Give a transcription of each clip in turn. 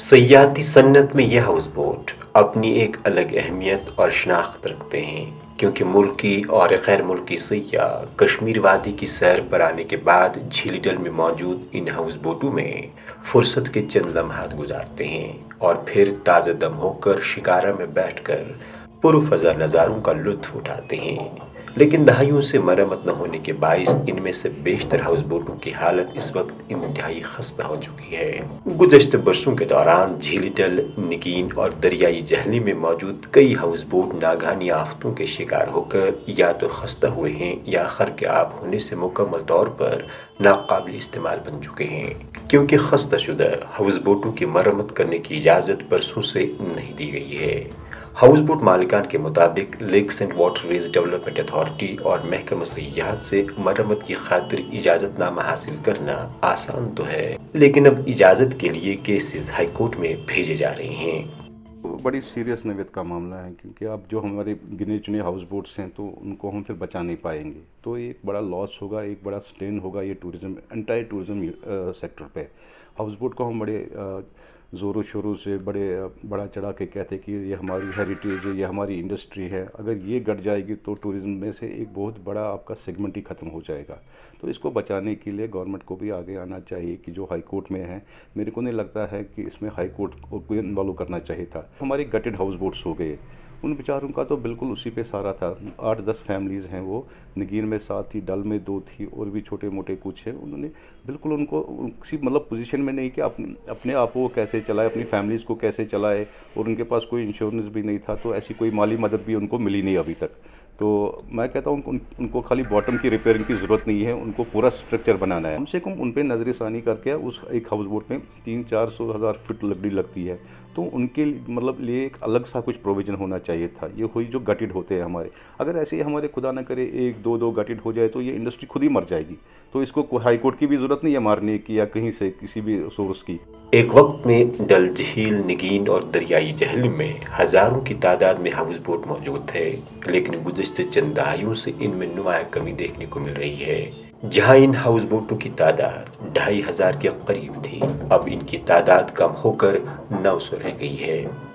सयाहती सन्नत में यह house boat अपनी एक अलग अहमियत और शनाख्त रखते हैं, क्योंकि मुल्की और गैर मुल्की सयाह कश्मीर वादी की सैर पर आने के बाद झीली डल में मौजूद इन हाउस बोटों में फुर्सत के चंद लम्हात गुजारते हैं और फिर ताज़ा दम होकर शिकारा में बैठकर पुरफज़ा नज़ारों का लुत्फ़ उठाते हैं। लेकिन दहाइयों से मरम्मत न होने के बाइस इनमें से बेशतर हाउस बोटों की हालत इस वक्त इंतहाई खस्ता हो चुकी है। गुज़श्ते बरसों के दौरान झीली डल, निगीन और दरियाई जहली में मौजूद कई हाउस बोट नागानी आफतों के शिकार होकर या तो खस्ता हुए हैं या खर्क आब होने से मुकम्मल तौर पर नाकाबिल इस्तेमाल बन चुके हैं, क्योंकि खस्ता शुदा हाउस बोटों की मरम्मत करने की इजाज़त बरसों से नहीं दी गई है। हाउस बोट मालिकान के मुताबिक lakes and waterways development authority और महकमा सयाहत से मरम्मत की खातिर इजाज़तनामा हासिल करना आसान तो है, लेकिन अब इजाज़त के लिए केसेस हाई कोर्ट में भेजे जा रहे हैं। बड़ी सीरियस नवेद का मामला है, क्योंकि अब जो हमारे गिने चुने हाउस बोट्स हैं तो उनको हम फिर बचा नहीं पाएंगे, तो एक बड़ा लॉस होगा, एक बड़ा स्ट्रेन होगा ये टूरिज़्म, एंटायर टूरिज़्म सेक्टर पे। हाउस बोट को हम बड़े ज़ोरों शोरों से बड़ा चढ़ा के कहते हैं कि ये हमारी हेरिटेज है, ये हमारी इंडस्ट्री है। अगर ये घट जाएगी तो टूरिज़्म में से एक बहुत बड़ा आपका सेगमेंट ही ख़त्म हो जाएगा। तो इसको बचाने के लिए गवर्नमेंट को भी आगे आना चाहिए कि जो हाई कोर्ट में है, मेरे को नहीं लगता है कि इसमें हाई कोर्ट को इन्वॉल्व करना चाहिए था। हमारे गटेड हाउस बोट्स हो गए, उन बेचारों का तो बिल्कुल उसी पे सारा था। 8-10 फैमिलीज़ हैं, वो नगीन में 7 थी, डल में 2 थी और भी छोटे मोटे कुछ हैं। उन्होंने बिल्कुल उनको किसी मतलब पोजीशन में नहीं कि अपने आप को कैसे चलाए, अपनी फैमिलीज़ को कैसे चलाए, और उनके पास कोई इंश्योरेंस भी नहीं था, तो ऐसी कोई माली मदद भी उनको मिली नहीं अभी तक। तो मैं कहता हूँ उनको खाली बॉटम की रिपेयरिंग की ज़रूरत नहीं है, उनको पूरा स्ट्रक्चर बनाना है। कम से कम उन पर नज़रसानी करके उस एक हाउस बोट में 300-400 हज़ार फीट लकड़ी लगती है, तो उनके मतलब लिए एक अलग सा कुछ प्रोविज़न होना चाहिए था। ये हुई जो गटेड होते हैं हमारे, अगर ऐसे ही हमारे खुदा न करे 1-2 गटेड हो जाए तो ये इंडस्ट्री खुद ही मर जाएगी। तो इसको हाई कोर्ट की भी ज़रूरत नहीं है मारने की या कहीं से किसी भी सोर्स की। एक वक्त में डल झील, निगीन और दरियाई जहल में हज़ारों की तादाद में हाउस बोट मौजूद थे, लेकिन गुज़श्ते चंद दहाइयों से इनमें नुमाया कमी देखने को मिल रही है। जहां इन हाउस बोटों की तादाद 2500 के करीब थी, अब इनकी तादाद कम होकर 900 रह गई है।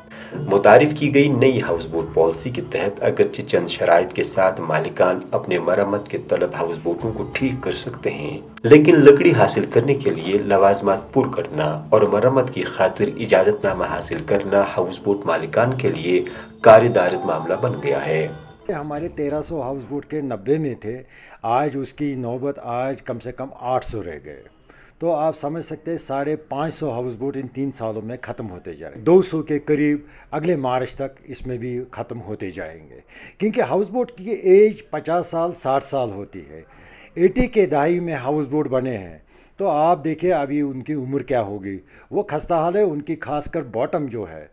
मुतारिफ की गई नई हाउस बोट पॉलिसी के तहत अगरचे चंद शराइत के साथ मालिकान अपने मरम्मत के तलब हाउस बोटों को ठीक कर सकते हैं, लेकिन लकड़ी हासिल करने के लिए लवाजमात पूर करना और मरम्मत की खातिर इजाज़तनामा हासिल करना हाउस बोट मालिकान के लिए कारिदारद मामला बन गया है। हमारे 1300 हाउस बोट के 90 में थे, आज उसकी नौबत आज कम से कम 800 रह गए। तो आप समझ सकते हैं 550 हाउस बोट इन 3 सालों में ख़त्म होते जा रहे हैं। 200 के करीब अगले मार्च तक इसमें भी ख़त्म होते जाएंगे, क्योंकि हाउस बोट की एज 50 साल 60 साल होती है। 80 के दहाई में हाउस बोट बने हैं, तो आप देखिए अभी उनकी उम्र क्या होगी। वो खस्ता हाल है उनकी, खासकर बॉटम जो है,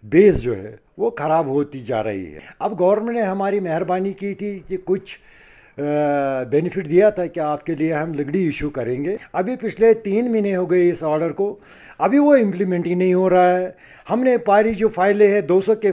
बेस जो है वो ख़राब होती जा रही है। अब गवर्नमेंट ने हमारी मेहरबानी की थी कि कुछ बेनिफिट दिया था कि आपके लिए हम लकड़ी इशू करेंगे। अभी पिछले 3 महीने हो गए इस ऑर्डर को, अभी वो इम्प्लीमेंट ही नहीं हो रहा है। हमने पारी जो फाइलें हैं 200 के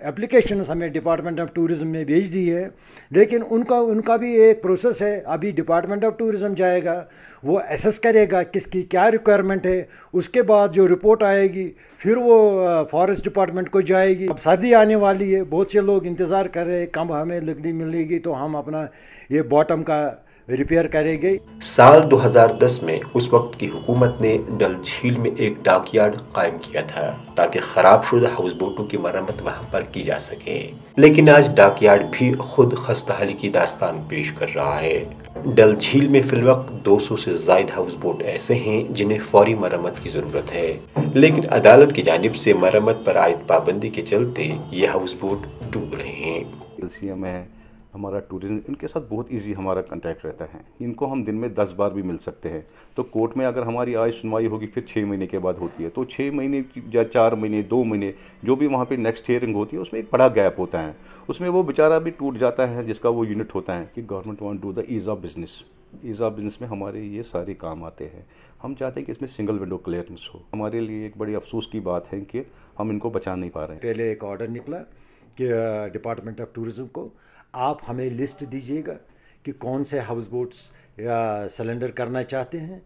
एप्लीकेशन हमें डिपार्टमेंट ऑफ टूरिज़्म में भेज दी है, लेकिन उनका भी एक प्रोसेस है। अभी डिपार्टमेंट ऑफ टूरिज़्म जाएगा, वो एसेस करेगा किसकी क्या रिक्वायरमेंट है, उसके बाद जो रिपोर्ट आएगी फिर वो फॉरेस्ट डिपार्टमेंट को जाएगी। अब सर्दी आने वाली है, बहुत से लोग इंतज़ार कर रहे हैं कब हमें लकड़ी मिलेगी तो हम अपना ये बॉटम का रिपेयर करेंगे। साल 2010 में उस वक्त की हुकूमत ने डल झील में एक डॉकयार्ड कायम किया था ताकि खराब शुदा हाउस बोटों की मरम्मत वहां पर की जा सके, लेकिन आज डॉकयार्ड भी खुद खस्ताहाली की दास्तान पेश कर रहा है। डल झील में फिलवक्त 200 से ज़ायद हाउस बोट ऐसे हैं जिन्हें फौरी मरम्मत की ज़रूरत है, लेकिन अदालत की जानिब से मरम्मत पर आयद पाबंदी के चलते ये हाउस बोट डूब रहे हैं। LCM है, हमारा टूरिज्म, इनके साथ बहुत इजी हमारा कांटेक्ट रहता है। इनको हम दिन में 10 बार भी मिल सकते हैं। तो कोर्ट में अगर हमारी आज सुनवाई होगी फिर 6 महीने के बाद होती है, तो 6 महीने या 4 महीने 2 महीने जो भी वहाँ पे नेक्स्ट हियरिंग होती है उसमें एक बड़ा गैप होता है, उसमें वो बेचारा भी टूट जाता है जिसका वो यूनिट होता है कि government want do the ease of business. Ease of business में हमारे ये सारे काम आते हैं। हम चाहते हैं कि इसमें सिंगल विंडो क्लियरेंस हो। हमारे लिए एक बड़ी अफसोस की बात है कि हम इनको बचा नहीं पा रहे हैं। पहले एक ऑर्डर निकला कि डिपार्टमेंट ऑफ टूरिज़्म को आप हमें लिस्ट दीजिएगा कि कौन से हाउस बोट्स या सिलेंडर करना चाहते हैं,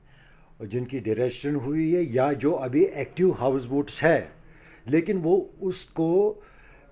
جن کی ڈائریکشن ہوئی ہے یا جو ابھی ایکٹیو ہاؤس بوٹس ہے لیکن وہ اس کو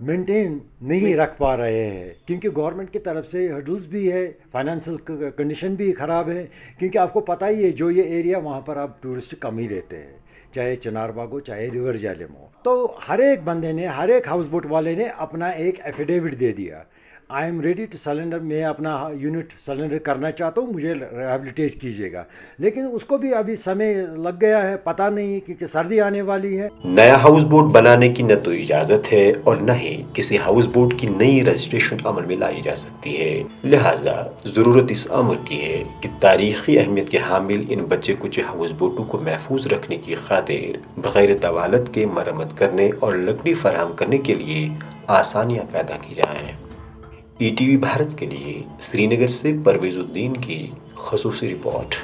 مینٹین نہیں رکھ پا رہے ہیں کیونکہ گورنمنٹ کی طرف سے ہرڈلز بھی ہے، فائنینشیل کنڈیشن بھی خراب ہے، کیونکہ آپ کو پتہ ہی ہے جو یہ ایریا وہاں پر آپ ٹورسٹ کم ہی رہتے ہیں، چاہے چنار باغ ہو چاہے ریور جہلم ہو۔ تو ہر ایک بندے نے، ہر ایک ہاؤس بوٹ والے نے اپنا ایک ایفیڈیوٹ دے دیا، I am ready to surrender, میں اپنا یونٹ سرنڈر کرنا چاہتا ہوں، مجھے ریہیبلیٹیٹ کیجیے گا، لیکن اس کو بھی ابھی سمے لگ گیا ہے، پتہ نہیں کیونکہ سردی آنے والی ہے۔ نیا ہاؤس بوٹ بنانے کی نہ تو اجازت ہے اور نہ ہی کسی ہاؤس بوٹ کی نئی رجسٹریشن عمل میں لائی جا سکتی ہے، لہٰذا ضرورت اس امر کی ہے کہ تاریخی اہمیت کے حامل ان بچے کچے ہاؤس بوٹوں کو محفوظ رکھنے کی خاطر بغیر طوالت کے مرمت کرنے اور لکڑی فراہم کرنے کے لیے آسانیاں پیدا کی جائیں۔ ETV بھارت کے لیے سری نگر سے پرویز الدین کی خصوصی رپورٹ۔